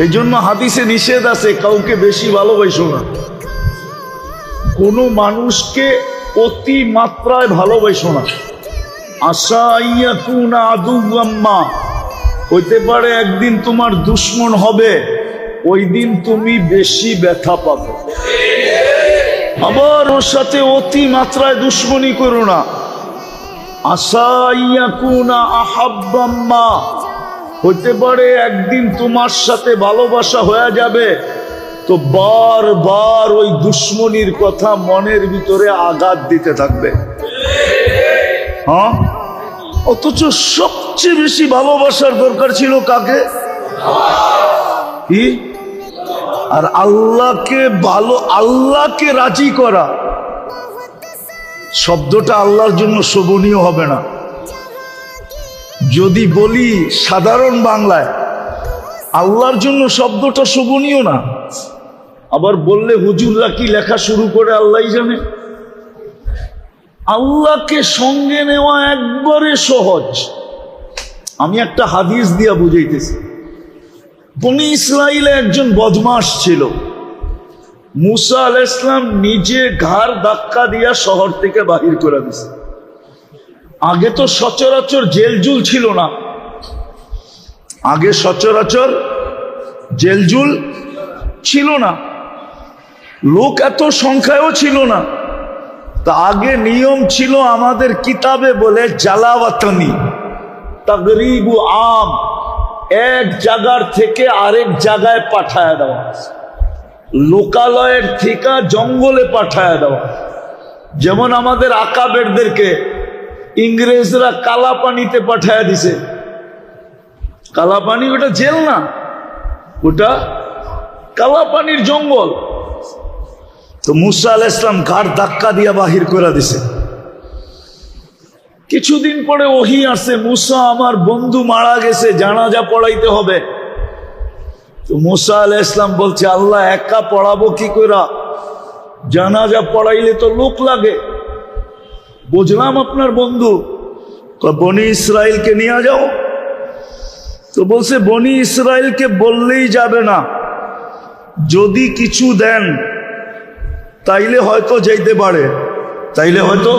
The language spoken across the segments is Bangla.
এই জন্য হাদিসে নিষেধ আছে কাউকে বেশি ভালোবাসো না, কোনো মানুষকে অতি মাত্রায় ভালোবাসো না। আশা ইয়াকুনা আদুওয়াম্মা, হইতে পারে একদিন তোমার দুশ্মন হবে, ওই দিন তুমি বেশি ব্যথা পাবে। আবার ওর সাথে অতি মাত্রায় দুশ্মনী করো না। আশা ইয়াকুনা আহাব্বাম্মা, হইতে পারে একদিন তোমার সাথে ভালোবাসা হয়ে যাবে, তো বারবার ওই দুশ্মনীর কথা মনের ভিতরে আঘাত দিতে থাকবে। হ্যাঁ, অথচ সবচেয়ে বেশি ভালোবাসার দরকার ছিল কাকে? কি? আর আল্লাহকে রাজি করা শব্দটা আল্লাহর জন্য শোভনীয় হবে না। যদি বলি সাধারণ বাংলায়, আল্লাহর জন্য শব্দটা শোভনীয় না। আবার বললে হুজুররা কি লেখা শুরু করে আল্লাহই জানে। আল্লাহকে সঙ্গে নেওয়া একবারে সহজ। আমি একটা হাদিস দিয়া বুঝাইতেছি। বনি ইসরাইলে একজন বদমাশ ছিল, মুসা আলাইহিস সালাম নিজে ঘাড় ধাক্কা দিয়া শহর থেকে বাহির করে দিছে। আগে তো সচরাচর জেলজুল ছিল না, আগে সচরাচর জেলজুল ছিল না, লোক এত সংখ্যায়ও ছিল না। তা আগে নিয়ম ছিল আমাদের কিতাবে বলে জালাওয়াতানি তাগরিবু আম, এক জায়গার থেকে আরেক জায়গায় পাঠায় দেওয়া, লোকালয়ের থেকে জঙ্গলে পাঠায় দেওয়া। যেমন আমাদের আকাবেরদেরকে ইংরেজরা কালাপানিতে পাঠায় দিছে। কালাপানি ওটা জেল না, ওটা কালাপানির জঙ্গল। তো মুসা আলাইহিস সালাম ঘাড় ধাক্কা দিয়া বাহির করে দিছে। কিছুদিন পরে ওহী আসে, মুসা আমার বন্ধু মারা গেছে, জানাজা পড়াইতে হবে। তো মুসা আলাইহিস সালাম বলছে, আল্লাহ একা পড়াবো কি কইরা, জানাজা পড়াইলে তো লোক লাগে। বুঝলাম আপনার বন্ধু, বনি ইসরাইলকে নিয়ে যাও। তো বলছে বনি ইসরাইলকে বললেই যাবে না, যদি কিছু দেন তাইলে হয়তো যাইতে পারে, তাইলে হয়তো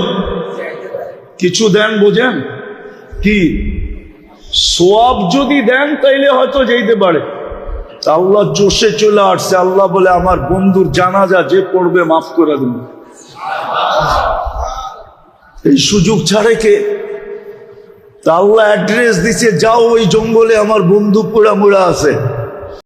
কিছু দেন, বোঝেন কি, সোয়াব যদি দেন তাইলে হয়তো যাইতে পারে। আল্লাহ জোশে চলে আসছে, আল্লাহ বলে আমার বন্ধুর জানাজা যে পড়বে মাফ করে দিন। এই সুযোগ ছাড়ে কে? তা আল্লাহ অ্যাড্রেস দিছে, যাও ওই জঙ্গলে আমার বন্ধু পোড়া মোড়া আছে,